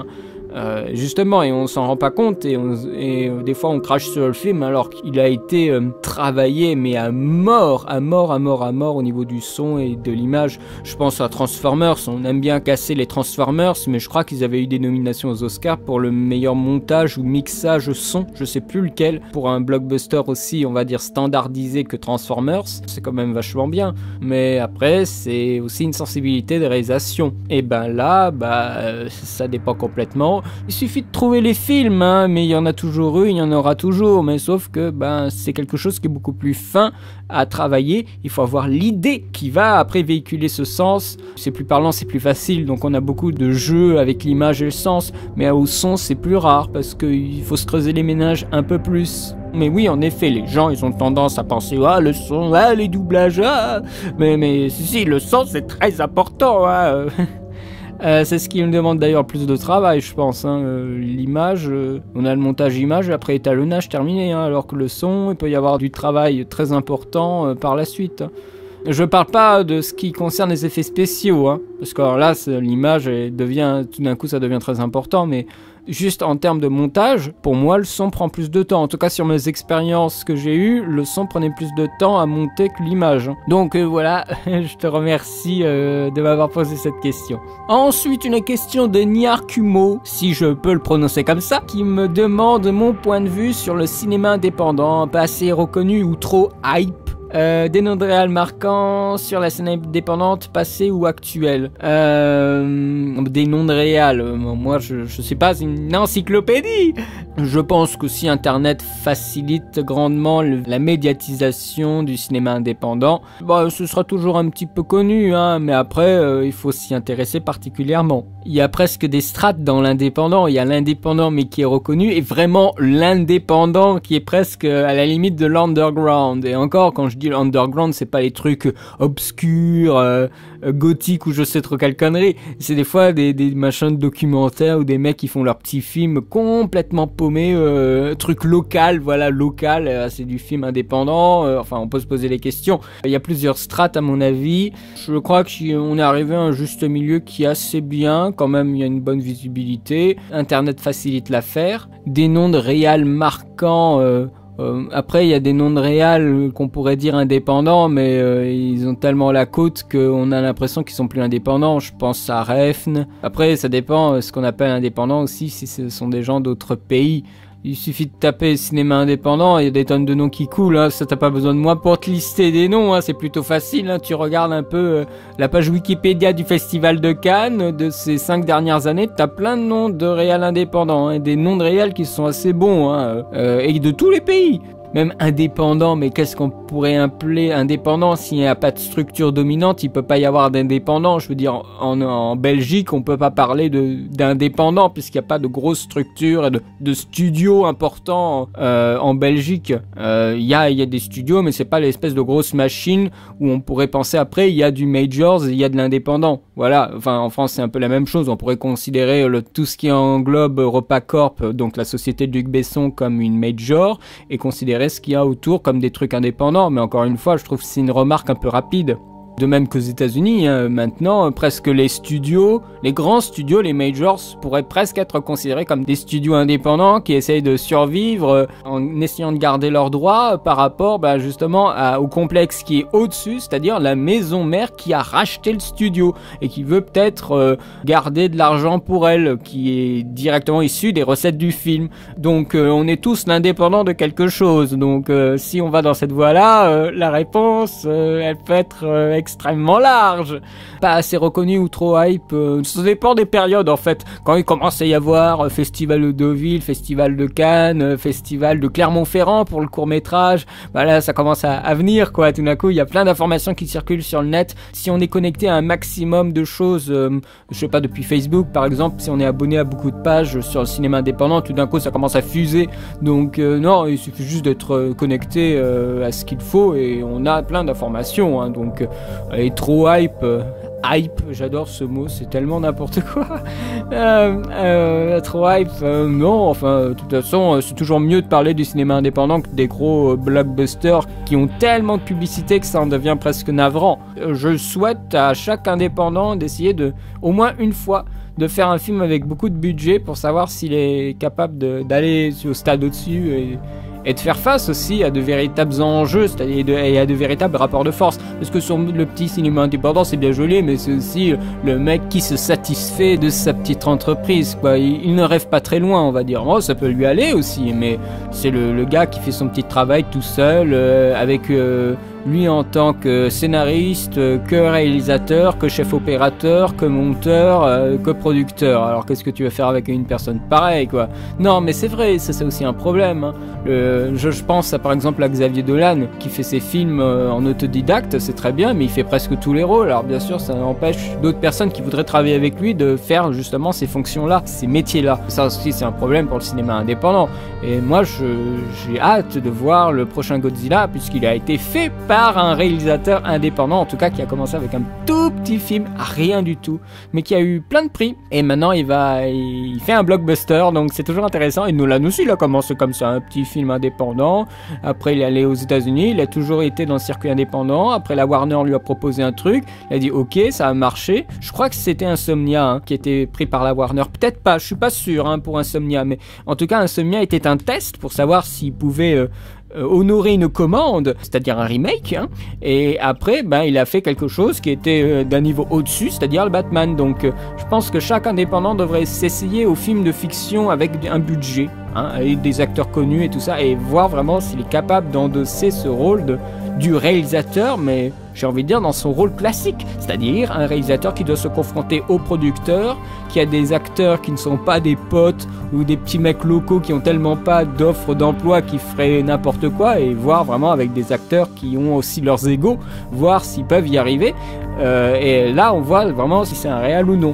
justement, et on s'en rend pas compte et des fois on crache sur le film alors qu'il a été travaillé mais à mort au niveau du son et de l'image. Je pense à Transformers, on aime bien casser les Transformers, mais je crois qu'ils avaient eu des nominations aux Oscars pour le meilleur montage ou mixage son, je sais plus lequel, pour un blockbuster aussi on va dire standardisé que Transformers, c'est quand même vachement bien, mais après c'est aussi une sensibilité de réalisation, et ben là ça dépend complètement. Il suffit de trouver les films, mais il y en a toujours eu, il y en aura toujours, mais sauf que c'est quelque chose qui est beaucoup plus fin à travailler. Il faut avoir l'idée qui va après véhiculer ce sens. C'est plus parlant, c'est plus facile, donc on a beaucoup de jeux avec l'image et le sens, mais au son c'est plus rare parce qu'il faut se creuser les méninges un peu plus. Mais oui, en effet, les gens ils ont tendance à penser le son, les doublages, mais si, le son c'est très important. C'est ce qui me demande d'ailleurs plus de travail, je pense. L'image, on a le montage image, après étalonnage terminé, alors que le son, il peut y avoir du travail très important par la suite. Je parle pas de ce qui concerne les effets spéciaux, parce que alors là, l'image devient, tout d'un coup, ça devient très important, mais juste en termes de montage, pour moi, le son prend plus de temps. En tout cas, sur mes expériences que j'ai eues, le son prenait plus de temps à monter que l'image. Donc voilà, je te remercie de m'avoir posé cette question. Ensuite, une question de Niar Kumo, si je peux le prononcer comme ça, qui me demande mon point de vue sur le cinéma indépendant, pas assez reconnu ou trop hype. Des noms de réals marquants sur la scène indépendante, passée ou actuelle. Des noms de réals, moi je sais pas, c'est une encyclopédie. Je pense que si Internet facilite grandement la médiatisation du cinéma indépendant, ce sera toujours un petit peu connu, mais après il faut s'y intéresser particulièrement. Il y a presque des strates dans l'indépendant. Il y a l'indépendant mais qui est reconnu, et vraiment l'indépendant qui est presque à la limite de l'underground. Et encore, quand je dis l'underground, c'est pas les trucs obscurs, gothiques ou je sais trop quelle connerie. C'est des fois des machins de documentaires ou des mecs qui font leurs petits films complètement paumés, truc local, local, c'est du film indépendant. Enfin, on peut se poser les questions. Il y a plusieurs strates à mon avis. Je crois qu'on est arrivé à un juste milieu qui est assez bien. Quand même, il y a une bonne visibilité. Internet facilite l'affaire. Des noms de réals marquants. Après, il y a des noms de réals qu'on pourrait dire indépendants, mais ils ont tellement la côte qu'on a l'impression qu'ils sont plus indépendants. Je pense à Refn. Après, ça dépend ce qu'on appelle indépendant aussi, si ce sont des gens d'autres pays. Il suffit de taper cinéma indépendant, il y a des tonnes de noms qui coulent, ça t'as pas besoin de moi pour te lister des noms, c'est plutôt facile, tu regardes un peu la page Wikipédia du Festival de Cannes de ces 5 dernières années, t'as plein de noms de réals indépendants, des noms de réals qui sont assez bons, et de tous les pays. même indépendant, mais qu'est-ce qu'on pourrait appeler indépendant s'il n'y a pas de structure dominante? Il peut pas y avoir d'indépendant. Je veux dire, en Belgique, on peut pas parler d'indépendant puisqu'il n'y a pas de grosse structure, de studios importants en Belgique. Il y a des studios, mais c'est pas l'espèce de grosse machine où on pourrait penser après, il y a du majors, il y a de l'indépendant. Voilà, enfin en France c'est un peu la même chose, on pourrait considérer tout ce qui englobe Repacorp, donc la société de Luc Besson, comme une major, et considérer ce qu'il y a autour comme des trucs indépendants, mais encore une fois je trouve que c'est une remarque un peu rapide. De même qu'aux États-Unis, maintenant, presque les studios, les grands studios, les majors, pourraient presque être considérés comme des studios indépendants qui essayent de survivre en essayant de garder leurs droits par rapport justement au complexe qui est au-dessus, c'est-à-dire la maison mère qui a racheté le studio et qui veut peut-être garder de l'argent pour elle, qui est directement issu des recettes du film. Donc on est tous l'indépendant de quelque chose. Donc si on va dans cette voie-là, la réponse, elle peut être extrêmement large, pas assez reconnu ou trop hype, ça dépend des périodes en fait. Quand il commence à y avoir festival de Deauville, festival de Cannes, festival de Clermont-Ferrand pour le court-métrage, voilà, ça commence à venir quoi. Tout d'un coup, il y a plein d'informations qui circulent sur le net. Si on est connecté à un maximum de choses, je sais pas, depuis Facebook par exemple, si on est abonné à beaucoup de pages sur le cinéma indépendant, tout d'un coup ça commence à fuser. Donc non, il suffit juste d'être connecté à ce qu'il faut et on a plein d'informations, hein. Donc et trop hype, j'adore ce mot, c'est tellement n'importe quoi. Trop hype, non, enfin, de toute façon, c'est toujours mieux de parler du cinéma indépendant que des gros blockbusters qui ont tellement de publicité que ça en devient presque navrant. Je souhaite à chaque indépendant d'essayer au moins une fois, de faire un film avec beaucoup de budget pour savoir s'il est capable d'aller au stade au-dessus et de faire face aussi à de véritables enjeux, c'est-à-dire et à de véritables rapports de force. Parce que sur le petit cinéma indépendant, c'est bien joli, mais c'est aussi le mec qui se satisfait de sa petite entreprise, quoi. Il ne rêve pas très loin, on va dire. Moi, ça peut lui aller aussi, mais c'est le gars qui fait son petit travail tout seul, avec lui en tant que scénariste, que réalisateur, que chef opérateur, que monteur, que producteur. Alors qu'est-ce que tu vas faire avec une personne pareille, quoi? Non, mais c'est vrai, ça c'est aussi un problème, hein. Je pense par exemple à Xavier Dolan qui fait ses films en autodidacte, c'est très bien, mais il fait presque tous les rôles. Alors bien sûr, ça empêche d'autres personnes qui voudraient travailler avec lui de faire justement ces fonctions-là, ces métiers-là. Ça aussi, c'est un problème pour le cinéma indépendant. Et moi, j'ai hâte de voir le prochain Godzilla, puisqu'il a été fait par un réalisateur indépendant, en tout cas qui a commencé avec un tout petit film, rien du tout, mais qui a eu plein de prix. Et maintenant, il fait un blockbuster, donc c'est toujours intéressant. Et Nolan aussi, il a commencé comme ça, un petit film indépendant. Après, il est allé aux États-Unis, il a toujours été dans le circuit indépendant. Après, la Warner lui a proposé un truc, il a dit ok, ça a marché. Je crois que c'était Insomnia qui était pris par la Warner. Peut-être pas, je suis pas sûr pour Insomnia, mais en tout cas, Insomnia était un test pour savoir s'il pouvait honorer une commande, c'est-à-dire un remake, et après il a fait quelque chose qui était d'un niveau au-dessus, c'est-à-dire le Batman. Donc je pense que chaque indépendant devrait s'essayer aux films de fiction avec un budget, avec des acteurs connus et tout ça, et voir vraiment s'il est capable d'endosser ce rôle du réalisateur, mais j'ai envie de dire dans son rôle classique, c'est-à-dire un réalisateur qui doit se confronter au producteur, qui a des acteurs qui ne sont pas des potes ou des petits mecs locaux qui ont tellement pas d'offres d'emploi qui feraient n'importe quoi, et voir vraiment avec des acteurs qui ont aussi leurs égos, voir s'ils peuvent y arriver, et là on voit vraiment si c'est un réel ou non.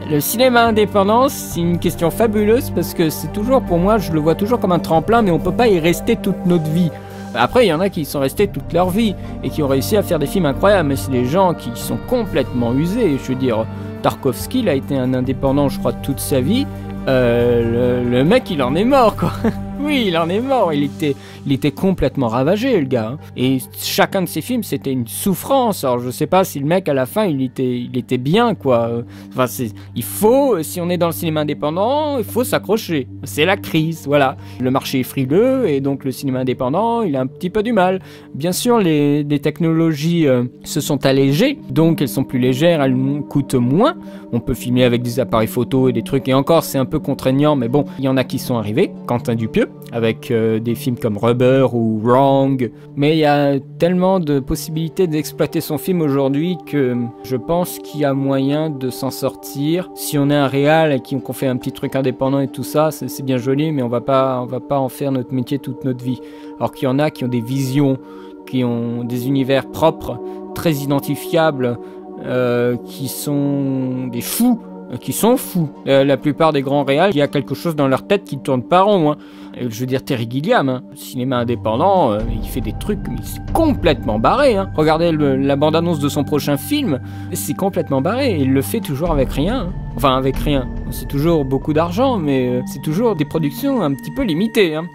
Le cinéma indépendant, c'est une question fabuleuse parce que c'est toujours, pour moi, je le vois toujours comme un tremplin, mais on peut pas y rester toute notre vie. Après, il y en a qui sont restés toute leur vie et qui ont réussi à faire des films incroyables, mais c'est des gens qui sont complètement usés. Je veux dire, Tarkovsky, il a été un indépendant, je crois, toute sa vie. Le mec, il en est mort, quoi. Oui, il en est mort. Il était complètement ravagé, le gars. Et chacun de ses films, c'était une souffrance. Alors, je sais pas si le mec, à la fin, il était bien, quoi. Enfin, il faut, si on est dans le cinéma indépendant, il faut s'accrocher. C'est la crise, voilà. Le marché est frileux et donc le cinéma indépendant, il a un petit peu du mal. Bien sûr, les technologies se sont allégées, donc elles sont plus légères, elles coûtent moins. On peut filmer avec des appareils photo et des trucs. Et encore, c'est un peu contraignant, mais bon, il y en a qui sont arrivés quand Quentin Dupieux, avec des films comme Rubber ou Wrong. Mais il y a tellement de possibilités d'exploiter son film aujourd'hui que je pense qu'il y a moyen de s'en sortir. Si on est un réal et qu'on fait un petit truc indépendant et tout ça, c'est bien joli, mais on va pas en faire notre métier toute notre vie. Alors qu'il y en a qui ont des visions, qui ont des univers propres, très identifiables, qui sont des fous, qui sont fous. La plupart des grands réals, il y a quelque chose dans leur tête qui tourne pas rond. Hein. Je veux dire Terry Gilliam, hein. Cinéma indépendant, il fait des trucs, mais c'est complètement barré. Hein. Regardez la bande-annonce de son prochain film, c'est complètement barré. Il le fait toujours avec rien. Hein. Enfin, avec rien. C'est toujours beaucoup d'argent, mais c'est toujours des productions un petit peu limitées. Hein.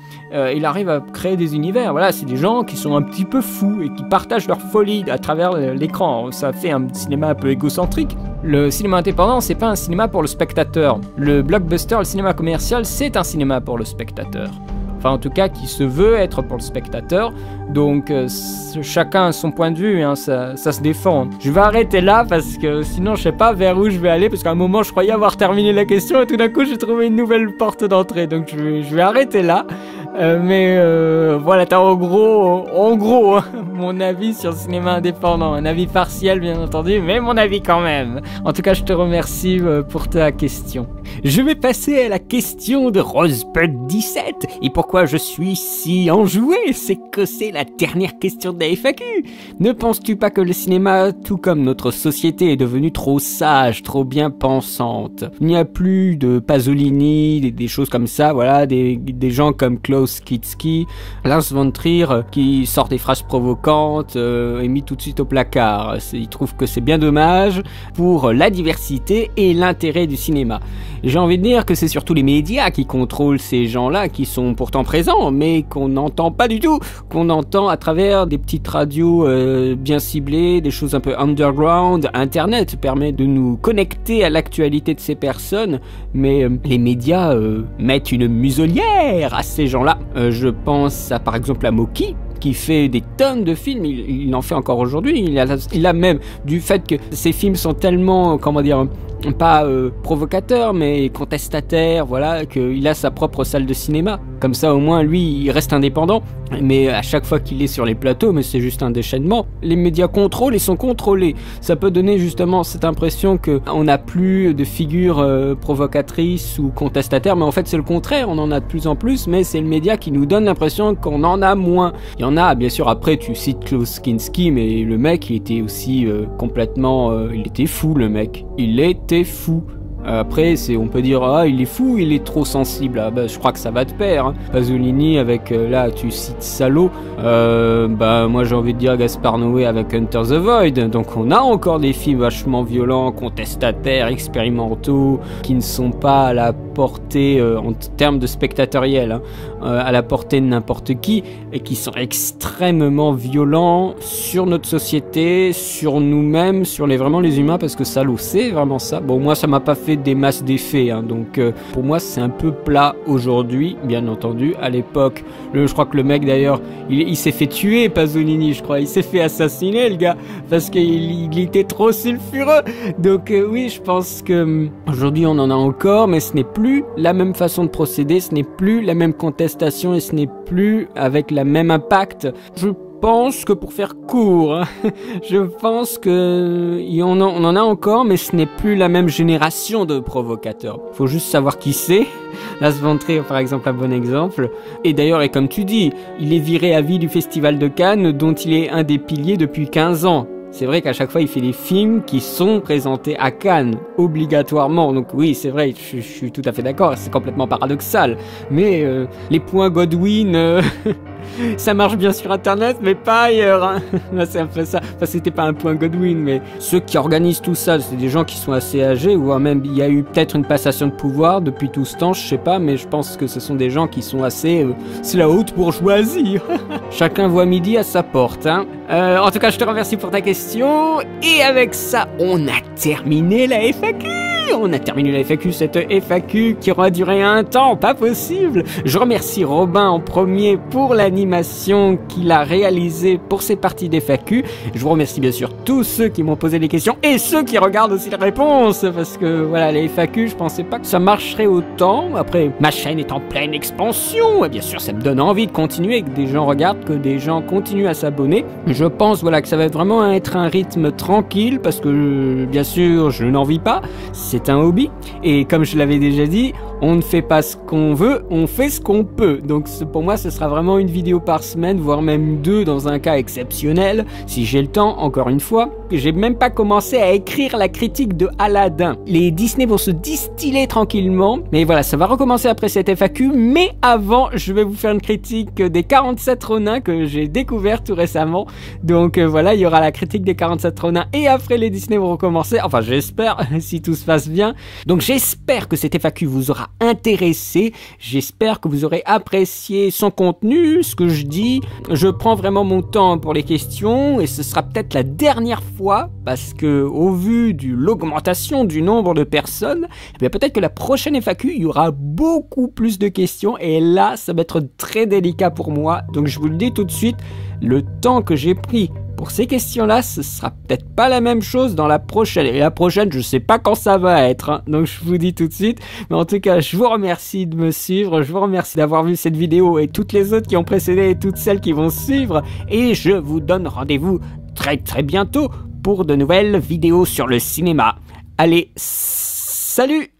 Il arrive à créer des univers. Voilà, c'est des gens qui sont un petit peu fous et qui partagent leur folie à travers l'écran. Ça fait un cinéma un peu égocentrique. Le cinéma indépendant, c'est pas un cinéma pour le spectateur. Le blockbuster, le cinéma commercial, c'est un cinéma pour le spectateur. Enfin, en tout cas, qui se veut être pour le spectateur. Donc, chacun a son point de vue, hein, ça se défend. Je vais arrêter là parce que sinon, je sais pas vers où je vais aller. Parce qu'à un moment, je croyais avoir terminé la question et tout d'un coup, j'ai trouvé une nouvelle porte d'entrée. Donc, je vais arrêter là. Voilà, t'as en gros, hein, mon avis sur le cinéma indépendant. Un avis partiel, bien entendu, mais mon avis quand même. En tout cas, je te remercie pour ta question. Je vais passer à la question de Rosebud17. Et pourquoi je suis si enjoué, c'est que c'est la dernière question de la FAQ. Ne penses-tu pas que le cinéma, tout comme notre société, est devenu trop sage, trop bien pensante? Il n'y a plus de Pasolini, des choses comme ça, voilà, des gens comme Klaus Kinski, Lars von Trier, qui sortent des phrases provocantes et mis tout de suite au placard. Ils trouvent que c'est bien dommage pour la diversité et l'intérêt du cinéma. J'ai envie de dire que c'est surtout les médias qui contrôlent ces gens-là, qui sont pourtant présents, mais qu'on n'entend pas du tout, qu'on entend à travers des petites radios bien ciblées, des choses un peu underground. Internet permet de nous connecter à l'actualité de ces personnes, mais les médias mettent une muselière à ces gens-là. Je pense par exemple à Moki, qui fait des tonnes de films, il en fait encore aujourd'hui, il a même, du fait que ses films sont tellement, comment dire, pas provocateurs, mais contestataires, voilà, qu'il a sa propre salle de cinéma. Comme ça, au moins, lui, il reste indépendant, mais à chaque fois qu'il est sur les plateaux, mais c'est juste un déchaînement. Les médias contrôlent et sont contrôlés. Ça peut donner justement cette impression qu'on n'a plus de figures provocatrices ou contestataires, mais en fait, c'est le contraire, on en a de plus en plus, mais c'est le média qui nous donne l'impression qu'on en a moins. Il y en a, bien sûr, après, tu cites Klaus Kinski, mais le mec, il était aussi complètement... il était fou, le mec. Il était fou. Après, on peut dire, ah, il est fou, il est trop sensible. Ah, bah, je crois que ça va de pair. Hein. Pasolini avec, là, tu cites Salo. Moi, j'ai envie de dire Gaspard Noé avec Enter the Void. Donc, on a encore des films vachement violents, contestataires, expérimentaux, qui ne sont pas à la portée, en termes de spectatoriel, hein, à la portée de n'importe qui, et qui sont extrêmement violents sur notre société, sur nous-mêmes, sur vraiment les humains, parce que Salo, c'est vraiment ça. Bon, moi, ça m'a pas fait des masses d'effets, hein, donc pour moi c'est un peu plat aujourd'hui, bien entendu. À l'époque, je crois que le mec d'ailleurs, il s'est fait tuer, Pasolini, je crois, il s'est fait assassiner, le gars, parce qu'il était trop sulfureux. Donc oui, je pense que aujourd'hui on en a encore, mais ce n'est plus la même façon de procéder, ce n'est plus la même contestation et ce n'est plus avec la même impact. Je pense que pour faire court, hein, je pense que on en a encore, mais ce n'est plus la même génération de provocateurs. Faut juste savoir qui c'est. Lars von Trier, par exemple, un bon exemple. Et d'ailleurs, et comme tu dis, il est viré à vie du Festival de Cannes, dont il est un des piliers depuis 15 ans. C'est vrai qu'à chaque fois, il fait des films qui sont présentés à Cannes, obligatoirement. Donc oui, c'est vrai, je suis tout à fait d'accord, c'est complètement paradoxal. Mais les points Godwin... ça marche bien sur internet, mais pas ailleurs, hein. C'est un peu ça. Enfin, c'était pas un point Godwin, mais ceux qui organisent tout ça, c'est des gens qui sont assez âgés, ou même il y a eu peut-être une passation de pouvoir depuis tout ce temps, je sais pas, mais je pense que ce sont des gens qui sont assez... c'est la haute bourgeoisie. Chacun voit midi à sa porte, hein. En tout cas, je te remercie pour ta question, et avec ça, on a terminé la FAQ. on a terminé la FAQ, cette FAQ qui aura duré un temps, pas possible. Je remercie Robin en premier pour l'animation qu'il a réalisée pour ces parties d'FAQ. Je vous remercie bien sûr tous ceux qui m'ont posé des questions et ceux qui regardent aussi les réponses, parce que voilà, les FAQ, je pensais pas que ça marcherait autant. Après, ma chaîne est en pleine expansion, et bien sûr ça me donne envie de continuer, que des gens regardent, que des gens continuent à s'abonner. Je pense voilà que ça va vraiment être un rythme tranquille, parce que bien sûr je n'en vis pas, c'est un hobby, et comme je l'avais déjà dit, on ne fait pas ce qu'on veut, on fait ce qu'on peut. Donc pour moi ce sera vraiment une vidéo par semaine, voire même 2 dans un cas exceptionnel, si j'ai le temps, encore une fois. J'ai même pas commencé à écrire la critique de Aladdin. Les Disney vont se distiller tranquillement, mais voilà, ça va recommencer après cette FAQ, mais avant, je vais vous faire une critique des 47 Ronin que j'ai découvert tout récemment. Donc voilà, il y aura la critique des 47 Ronin et après les Disney vont recommencer, enfin j'espère, si tout se passe bien. Donc j'espère que cette FAQ vous aura intéressé, j'espère que vous aurez apprécié son contenu, ce que je dis. Je prends vraiment mon temps pour les questions et ce sera peut-être la dernière fois, parce que au vu de l'augmentation du nombre de personnes, peut-être que la prochaine FAQ, il y aura beaucoup plus de questions et là, ça va être très délicat pour moi. Donc je vous le dis tout de suite, le temps que j'ai pris pour ces questions-là, ce sera peut-être pas la même chose dans la prochaine. Et la prochaine, je sais pas quand ça va être, hein. Donc je vous dis tout de suite. Mais en tout cas, je vous remercie de me suivre. Je vous remercie d'avoir vu cette vidéo et toutes les autres qui ont précédé et toutes celles qui vont suivre. Et je vous donne rendez-vous très bientôt pour de nouvelles vidéos sur le cinéma. Allez, salut!